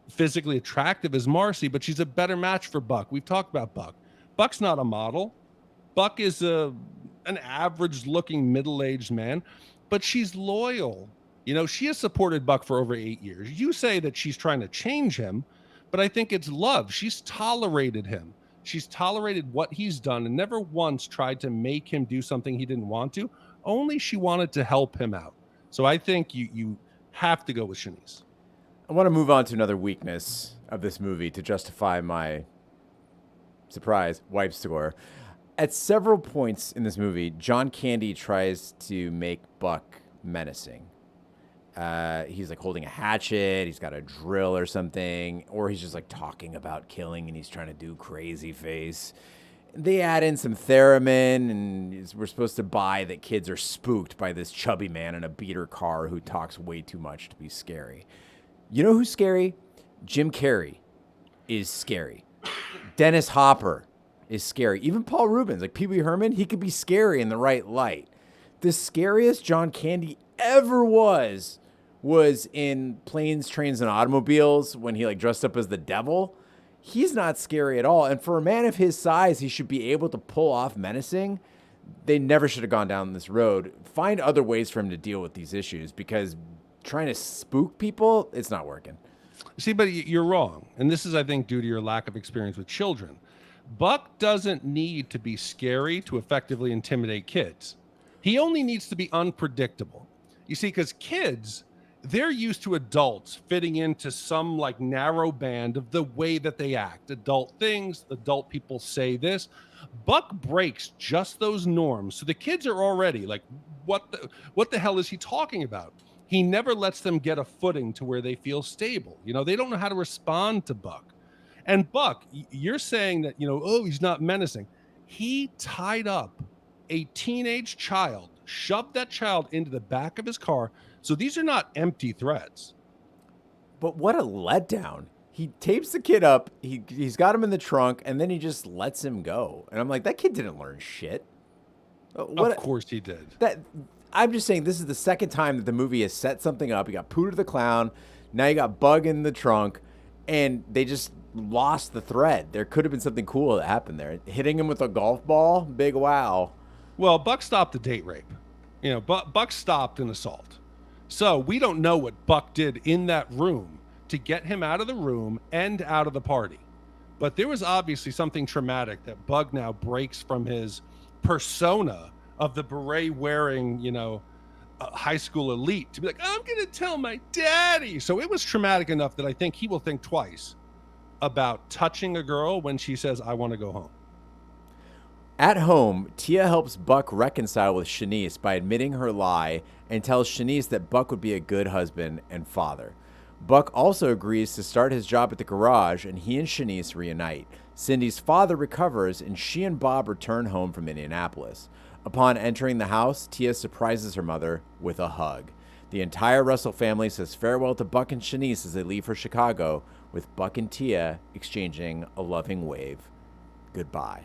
B: physically attractive as Marcy, but she's a better match for Buck. We've talked about Buck. Buck's not a model. Buck is an average looking middle-aged man, but she's loyal. You know, she has supported Buck for over 8 years. You say that she's trying to change him, but I think it's love. She's tolerated him. She's tolerated what he's done and never once tried to make him do something he didn't want to. Only she wanted to help him out. So I think you have to go with Shanice.
A: I want to move on to another weakness of this movie to justify my surprise wipe score. At several points in this movie, John Candy tries to make Buck menacing. He's like holding a hatchet, he's got a drill or something, or he's just like talking about killing and he's trying to do crazy face. They add in some theremin, and we're supposed to buy that kids are spooked by this chubby man in a beater car who talks way too much to be scary. You know who's scary? Jim Carrey is scary. Dennis Hopper is scary. Even Paul Rubens, like Pee Wee Herman, he could be scary in the right light. The scariest John Candy ever was in Planes, Trains, and Automobiles when he like dressed up as the devil. He's not scary at all. And for a man of his size, he should be able to pull off menacing. They never should have gone down this road. Find other ways for him to deal with these issues, because trying to spook people, it's not working.
B: See, but you're wrong. And this is, I think, due to your lack of experience with children. Buck doesn't need to be scary to effectively intimidate kids. He only needs to be unpredictable. You see, because kids, they're used to adults fitting into some like narrow band of the way that they act. Adult things, adult people say this. Buck breaks just those norms. So the kids are already like, what the hell is he talking about? He never lets them get a footing to where they feel stable. You know, they don't know how to respond to Buck. And Buck, you're saying that, you know, oh, he's not menacing. He tied up a teenage child, shoved that child into the back of his car. So these are not empty threats.
A: But what a letdown. He tapes the kid up, he's got him in the trunk, and then he just lets him go. And I'm like, that kid didn't learn shit.
B: Of course he did.
A: I'm just saying, this is the second time that the movie has set something up. You got Pooter the Clown, now you got Bug in the trunk, and they just lost the thread. There could have been something cool that happened there. Hitting him with a golf ball, big wow.
B: Well, Buck stopped the date rape. You know, Buck stopped an assault. So we don't know what Buck did in that room to get him out of the room and out of the party. But there was obviously something traumatic that Bug now breaks from his persona of the beret wearing, high school elite to be like, I'm going to tell my daddy. So it was traumatic enough that I think he will think twice about touching a girl when she says, I want to go home.
A: At home, Tia helps Buck reconcile with Shanice by admitting her lie and tells Shanice that Buck would be a good husband and father. Buck also agrees to start his job at the garage, and he and Shanice reunite. Cindy's father recovers, and she and Bob return home from Indianapolis. Upon entering the house, Tia surprises her mother with a hug. The entire Russell family says farewell to Buck and Shanice as they leave for Chicago, with Buck and Tia exchanging a loving wave. Goodbye.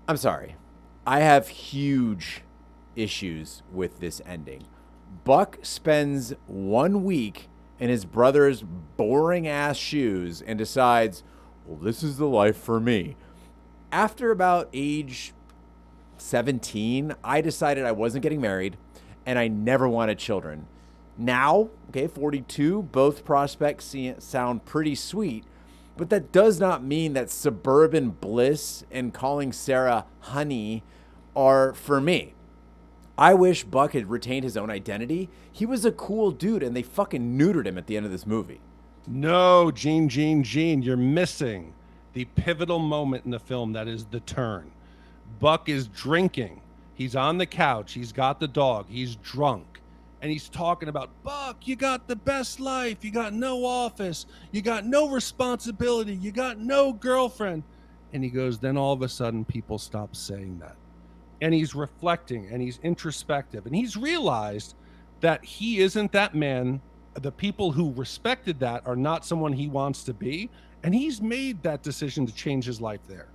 A: I'm sorry. I have huge issues with this ending. Buck spends 1 week in his brother's boring ass shoes and decides, well, this is the life for me. After about age 17, I decided I wasn't getting married and I never wanted children. Now, 42, both prospects sound pretty sweet, but that does not mean that suburban bliss and calling Sarah honey are for me. I wish Buck had retained his own identity. He was a cool dude, and they fucking neutered him at the end of this movie.
B: No, Gene, you're missing the pivotal moment in the film that is the turn. Buck is drinking. He's on the couch. He's got the dog. He's drunk. And he's talking about, Buck, you got the best life. You got no office. You got no responsibility. You got no girlfriend. And he goes, then all of a sudden, people stop saying that. And he's reflecting and he's introspective. And he's realized that he isn't that man. The people who respected that are not someone he wants to be. And he's made that decision to change his life there.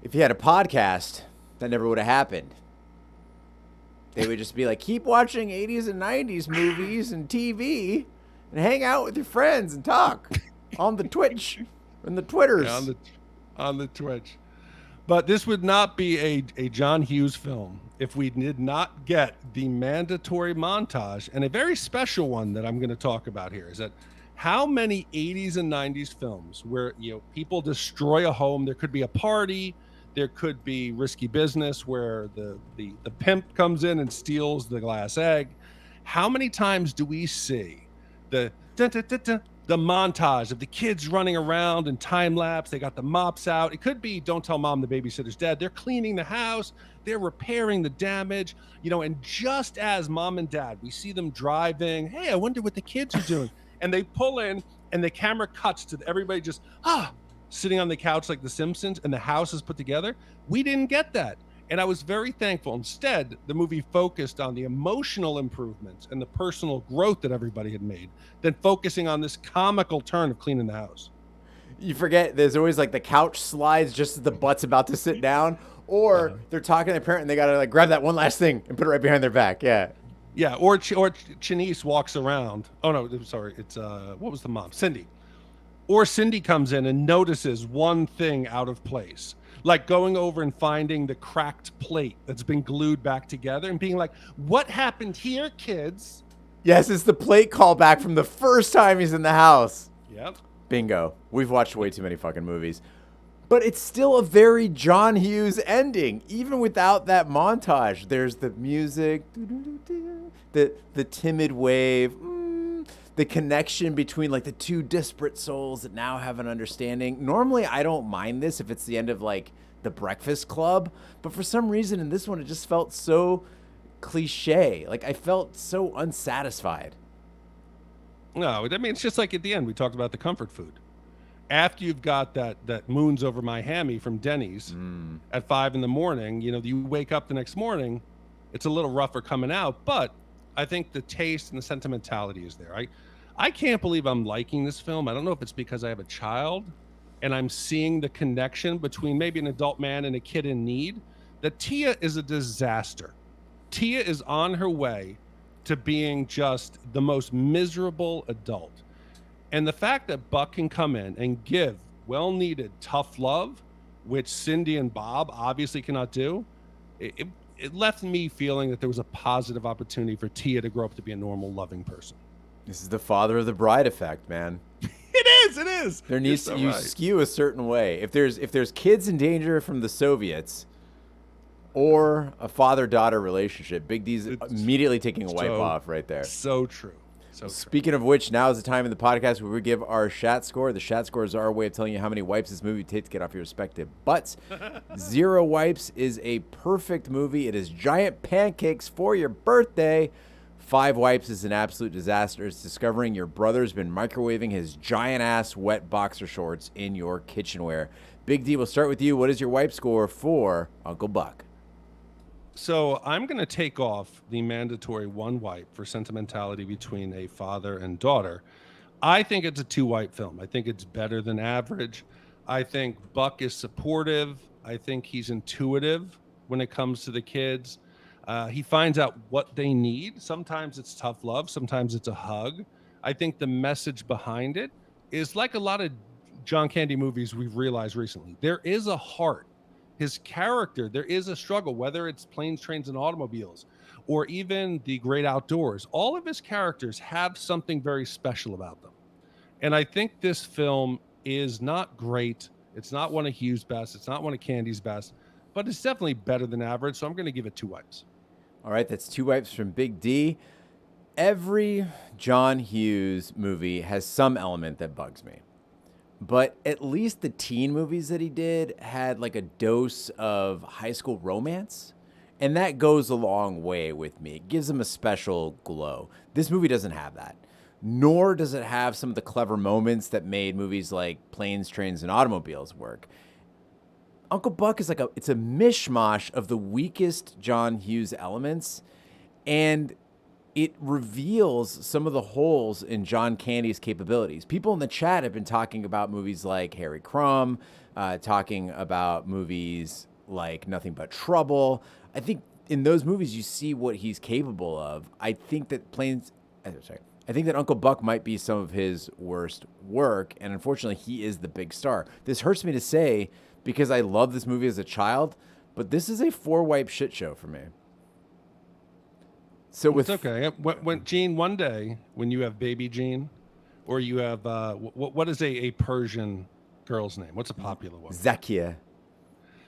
A: If he had a podcast, that never would have happened. They would just be like, keep watching 80s and 90s movies and TV and hang out with your friends and talk on the Twitch and the Twitters.
B: Yeah, on the Twitch. But this would not be a John Hughes film if we did not get the mandatory montage, and a very special one that I'm going to talk about here is that how many 80s and 90s films where people destroy a home, there could be a party, there could be risky business where the pimp comes in and steals the glass egg. How many times do we see the montage of the kids running around in time lapse? They got the mops out. It could be don't tell mom the babysitter's dead. They're cleaning the house. They're repairing the damage, and just as mom and dad, we see them driving. Hey, I wonder what the kids are doing. And they pull in and the camera cuts to everybody just, sitting on the couch like The Simpsons, and the house is put together. We didn't get that. And I was very thankful. Instead, the movie focused on the emotional improvements and the personal growth that everybody had made, than focusing on this comical turn of cleaning the house.
A: You forget there's always like the couch slides just as the butt's about to sit down, or they're talking to their parent and they got to like grab that one last thing and put it right behind their back. Yeah.
B: Yeah. Or Shanice walks around. Oh, no, sorry. It's, what was the mom? Cindy. Or Cindy comes in and notices one thing out of place, like going over and finding the cracked plate that's been glued back together and being like, what happened here, kids?
A: Yes, it's the plate callback from the first time he's in the house.
B: Yep.
A: Bingo. We've watched way too many fucking movies. But it's still a very John Hughes ending, even without that montage. There's the music, the timid wave, the connection between like the two disparate souls that now have an understanding. Normally, I don't mind this if it's the end of like The Breakfast Club, but for some reason in this one, it just felt so cliche. Like I felt so unsatisfied.
B: No, I mean, it's just like at the end, we talked about the comfort food. After you've got that moons over my hammy from Denny's at 5 a.m, you wake up the next morning, it's a little rougher coming out, but I think the taste and the sentimentality is there. I can't believe I'm liking this film. I don't know if it's because I have a child and I'm seeing the connection between maybe an adult man and a kid in need. That Tia is a disaster. Tia is on her way to being just the most miserable adult. And the fact that Buck can come in and give well-needed tough love, which Cindy and Bob obviously cannot do, it left me feeling that there was a positive opportunity for Tia to grow up to be a normal, loving person.
A: This is the father of the bride effect, man.
B: It is. It is.
A: There needs to you skew a certain way. If there's kids in danger from the Soviets or a father-daughter relationship, Big D's immediately taking a wipe off right there.
B: So true.
A: Speaking of which, now is the time in the podcast where we give our Shat score. The Shat score is our way of telling you how many wipes this movie takes to get off your respective butts. 0 wipes is a perfect movie. It is giant pancakes for your birthday. 5 wipes is an absolute disaster. It's discovering your brother's been microwaving his giant-ass wet boxer shorts in your kitchenware. Big D, we'll start with you. What is your wipe score for Uncle Buck?
B: So I'm going to take off the mandatory 1 wipe for sentimentality between a father and daughter. I think it's a 2 wipe film. I think it's better than average. I think Buck is supportive. I think he's intuitive when it comes to the kids. He finds out what they need. Sometimes it's tough love. Sometimes it's a hug. I think the message behind it is like a lot of John Candy movies we've realized recently. There is a heart. His character, there is a struggle, whether it's Planes, Trains, and Automobiles or even The Great Outdoors. All of his characters have something very special about them. And I think this film is not great. It's not one of Hugh's best. It's not one of Candy's best, but it's definitely better than average. So I'm going to give it 2 wipes.
A: All right, that's 2 wipes from Big D. Every John Hughes movie has some element that bugs me. But at least the teen movies that he did had like a dose of high school romance. And that goes a long way with me. It gives him a special glow. This movie doesn't have that. Nor does it have some of the clever moments that made movies like Planes, Trains, and Automobiles work. Uncle Buck is it's a mishmash of the weakest John Hughes elements. And it reveals some of the holes in John Candy's capabilities. People in the chat have been talking about movies like Harry Crumb, talking about movies like Nothing But Trouble. I think in those movies you see what he's capable of. I think that Uncle Buck might be some of his worst work, and unfortunately he is the big star. This hurts me to say because I love this movie as a child, but this is a 4-wipe shit show for me. So
B: it's okay. When Gene, one day when you have baby Gene, or you have what is a Persian girl's name? What's a popular one?
A: Zakia.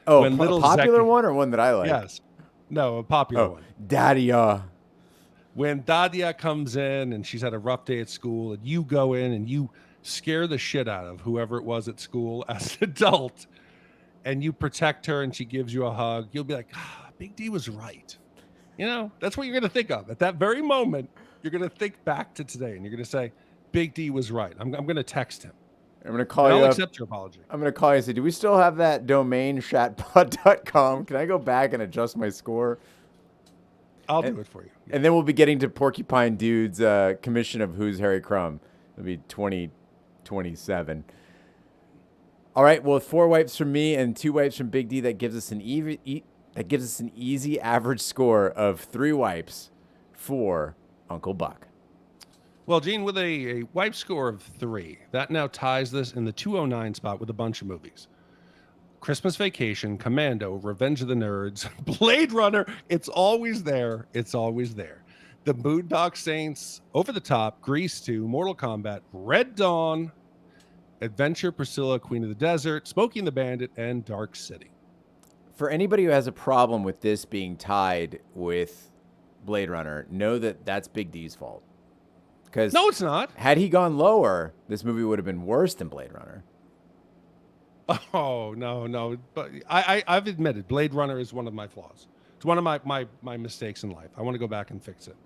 A: Oh, a popular one or one that I like?
B: Yes. No, a popular one.
A: Dadia.
B: When Dadia comes in and she's had a rough day at school, and you go in and you scare the shit out of whoever it was at school as an adult, and you protect her and she gives you a hug, you'll be like, Big D was right. You know, that's what you're going to think of. At that very moment, you're going to think back to today, and you're going to say, Big D was right. I'm going to text him.
A: I'm going to call you up.
B: I'll accept your apology.
A: I'm going to call you and say, do we still have that domain, shatpod.com? Can I go back and adjust my score?
B: I'll do it for you. Yeah.
A: And then we'll be getting to Porcupine Dude's commission of Who's Harry Crumb. It'll be 2027. All right, well, 4 wipes from me and 2 wipes from Big D, that gives us an easy average score of 3 wipes for Uncle Buck.
B: Well, Gene, with a wipe score of 3, that now ties this in the 209 spot with a bunch of movies. Christmas Vacation, Commando, Revenge of the Nerds, Blade Runner. It's always there. It's always there. The Boondock Saints, Over the Top, Grease 2, Mortal Kombat, Red Dawn, Adventure, Priscilla, Queen of the Desert, Smokey and the Bandit, and Dark City.
A: For anybody who has a problem with this being tied with Blade Runner, know that that's Big D's fault. Because
B: no, it's not.
A: Had he gone lower, this movie would have been worse than Blade Runner.
B: Oh, no. But I've admitted Blade Runner is one of my flaws. It's one of my mistakes in life. I want to go back and fix it.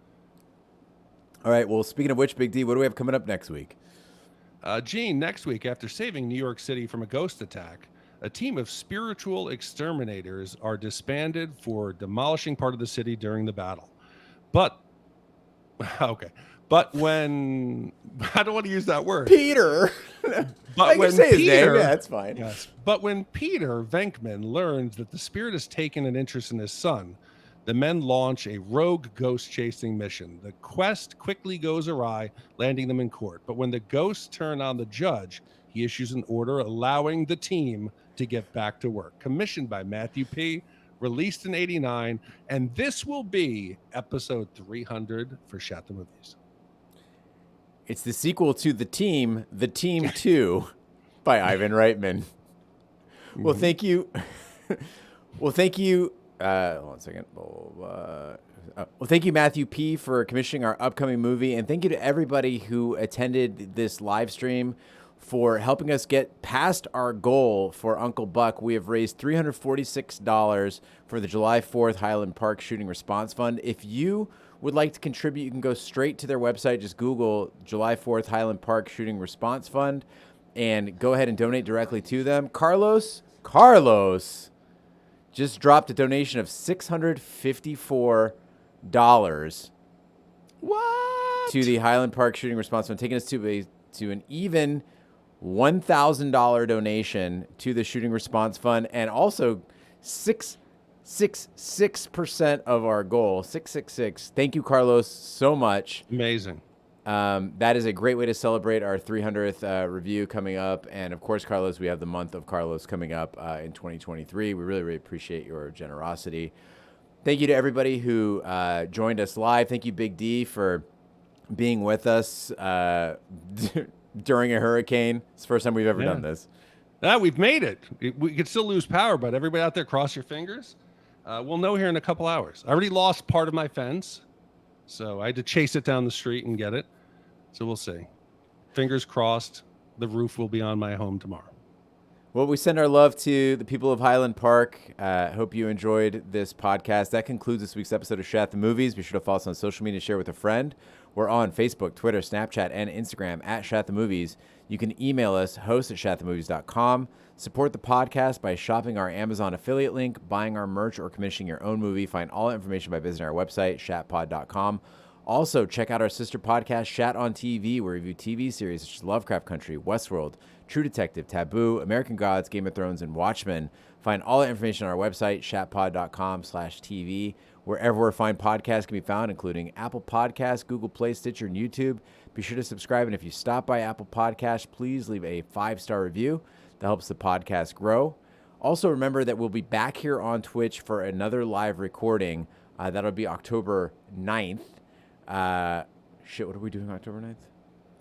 A: All right. Well, speaking of which, Big D, what do we have coming up next week?
B: Gene, next week, after saving New York City from a ghost attack, a team of spiritual exterminators are disbanded for demolishing part of the city during the battle. But when I don't want to use that word,
A: Peter.
B: But when say his name,
A: yeah, that's fine.
B: Yes. But when Peter Venkman learns that the spirit has taken an interest in his son, the men launch a rogue ghost chasing mission. The quest quickly goes awry, landing them in court. But when the ghosts turn on the judge, he issues an order allowing the team to get back to work. Commissioned by Matthew P., released in '89, and this will be episode 300 for Shat the Movies.
A: It's the sequel to The Team 2 by Ivan Reitman. Well, thank you. Well, thank you. Hold on a second. Well, thank you, Matthew P., for commissioning our upcoming movie. And thank you to everybody who attended this live stream for helping us get past our goal for Uncle Buck. We have raised $346 for the July 4th Highland Park Shooting Response Fund. If you would like to contribute, you can go straight to their website. Just Google July 4th Highland Park Shooting Response Fund and go ahead and donate directly to them. Carlos just dropped a donation of $654
B: What?
A: to the Highland Park Shooting Response Fund, taking us to an even $1,000 donation to the Shooting Response Fund, and also 666% of our goal. 666. Thank you, Carlos, so much.
B: Amazing.
A: That is a great way to celebrate our 300th review coming up. And of course, Carlos, we have the month of Carlos coming up in 2023. We really, really appreciate your generosity. Thank you to everybody who joined us live. Thank you, Big D, for being with us during a hurricane. It's the first time we've ever done this.
B: We've made it. We could still lose power, but everybody out there, cross your fingers. We'll know here in a couple hours. I already lost part of my fence, so I had to chase it down the street and get it. So we'll see. Fingers crossed, the roof will be on my home tomorrow.
A: Well, we send our love to the people of Highland Park. Hope you enjoyed this podcast. That concludes this week's episode of Shat the Movies. Be sure to follow us on social media, share with a friend. We're on Facebook, Twitter, Snapchat, and Instagram at Shat the Movies. You can email us, host@shatthemovies.com. Support the podcast by shopping our Amazon affiliate link, buying our merch, or commissioning your own movie. Find all information by visiting our website, shatpod.com. Also, check out our sister podcast, Shat on TV, where we review TV series such as Lovecraft Country, Westworld, True Detective, Taboo, American Gods, Game of Thrones, and Watchmen. Find all the information on our website, shatpod.com/TV, wherever fine podcasts can be found, including Apple Podcasts, Google Play, Stitcher, and YouTube. Be sure to subscribe, and if you stop by Apple Podcasts, please leave a 5-star review. That helps the podcast grow. Also, remember that we'll be back here on Twitch for another live recording. That'll be October 9th. What are we doing October 9th?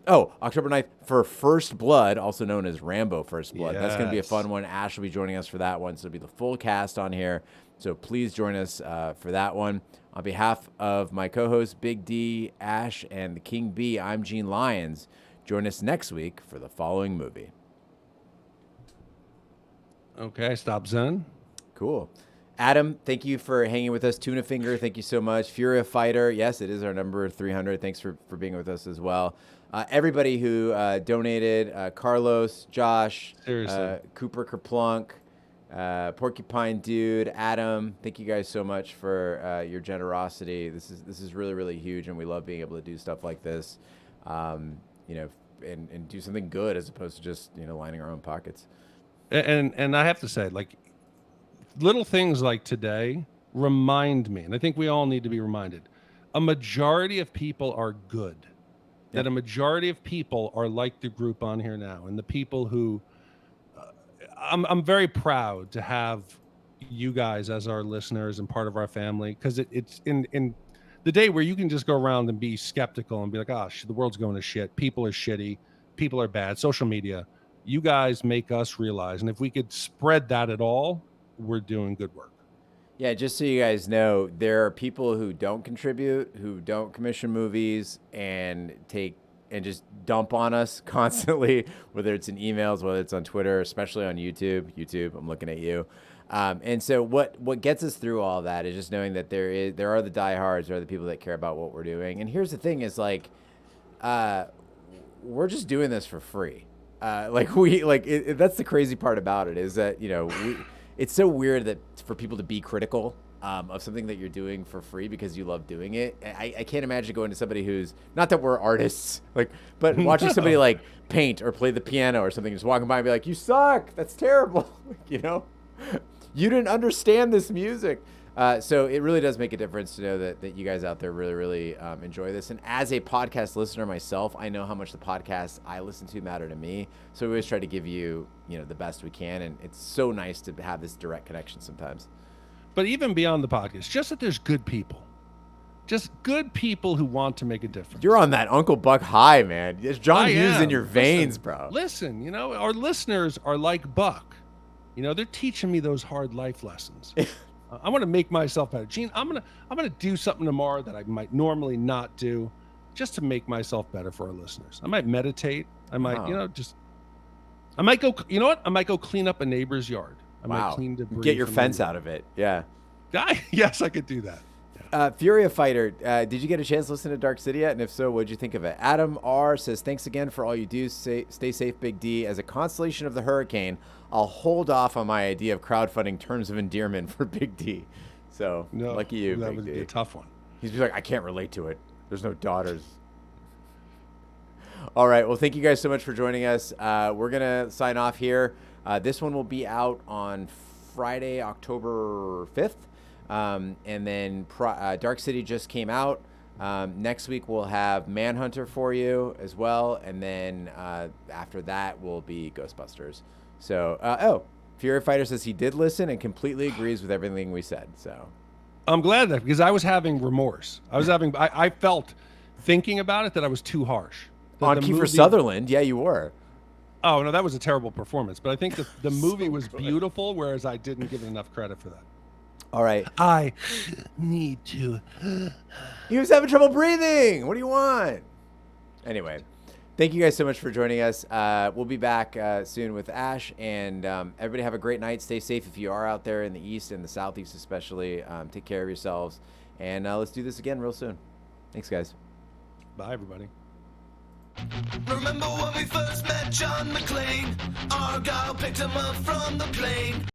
A: Oh, October 9th for First Blood, also known as Rambo First Blood. Yes. That's going to be a fun one. Ash will be joining us for that one, so it'll be the full cast on here. So please join us for that one. On behalf of my co-hosts, Big D, Ash, and the King B, I'm Gene Lyons. Join us next week for the following movie.
B: Okay, stop Zen.
A: Cool. Adam, thank you for hanging with us. Tuna Finger, thank you so much. Fury of Fighter, yes, it is our number 300. Thanks for being with us as well. Everybody who donated, Carlos, Josh, Cooper Kerplunk, Porcupine Dude, Adam, thank you guys so much for your generosity. This is really, really huge, and we love being able to do stuff like this, and do something good as opposed to just lining our own pockets.
B: And I have to say, like, little things like today remind me, and I think we all need to be reminded, a majority of people are good. Yep. That a majority of people are like the group on here now, and the people who I'm very proud to have you guys as our listeners and part of our family, because it's in the day where you can just go around and be skeptical and be like, the world's going to shit. People are shitty. People are bad. Social media. You guys make us realize, and if we could spread that at all, we're doing good work.
A: Yeah, just so you guys know, there are people who don't contribute, who don't commission movies, and just dump on us constantly, whether it's in emails, whether it's on Twitter, especially on YouTube. YouTube, I'm looking at you. And so what gets us through all that is just knowing that there are the diehards, there are the people that care about what we're doing. And here's the thing: is like, we're just doing this for free. That's the crazy part about it, is that it's so weird that for people to be critical of something that you're doing for free because you love doing it. I can't imagine going to somebody who's, not that we're artists, but watching somebody paint or play the piano or something, just walking by and be like, "You suck. That's terrible." You didn't understand this music. So it really does make a difference to know that you guys out there really, really enjoy this. And as a podcast listener myself, I know how much the podcasts I listen to matter to me. So we always try to give you, the best we can. And it's so nice to have this direct connection sometimes.
B: But even beyond the podcast, just that there's good people. just good people who want to make a difference.
A: You're on that Uncle Buck high, man. There's John Hughes in your veins, bro.
B: Listen, you know, our listeners are like Buck. You know, they're teaching me those hard life lessons. I want to make myself better. Gene, I'm gonna do something tomorrow that I might normally not do, just to make myself better for our listeners. I might meditate. I might, I might go. You know what? I might go clean up a neighbor's yard. I might clean debris.
A: Get your fence out of it. Yeah.
B: Yes, I could do that.
A: Furia Fighter, did you get a chance to listen to Dark City yet? And if so, what'd you think of it? Adam R says, thanks again for all you do. Stay safe, Big D. As a constellation of the hurricane, I'll hold off on my idea of crowdfunding terms of endearment for Big D. So, lucky you,
B: that
A: Big
B: would
A: D.
B: be a tough one.
A: He's like, I can't relate to it. There's no daughters. All right. Well, thank you guys so much for joining us. We're going to sign off here. This one will be out on Friday, October 5th. And then Dark City just came out. Next week we'll have Manhunter for you as well, and then after that will be Ghostbusters. So, Fury Fighter says he did listen and completely agrees with everything we said. So,
B: I'm glad that, because I was having remorse. I felt thinking about it that I was too harsh.
A: On Kiefer Sutherland, yeah, you were.
B: Oh no, that was a terrible performance. But I think the movie was beautiful, whereas I didn't give it enough credit for that.
A: All right.
B: I need to.
A: He was having trouble breathing. What do you want? Anyway, thank you guys so much for joining us. We'll be back soon with Ash. And everybody have a great night. Stay safe if you are out there in the East and the Southeast especially. Take care of yourselves. And let's do this again real soon. Thanks, guys.
B: Bye, everybody.
C: Remember when we first met John McClane? Argyle picked him up from the plane.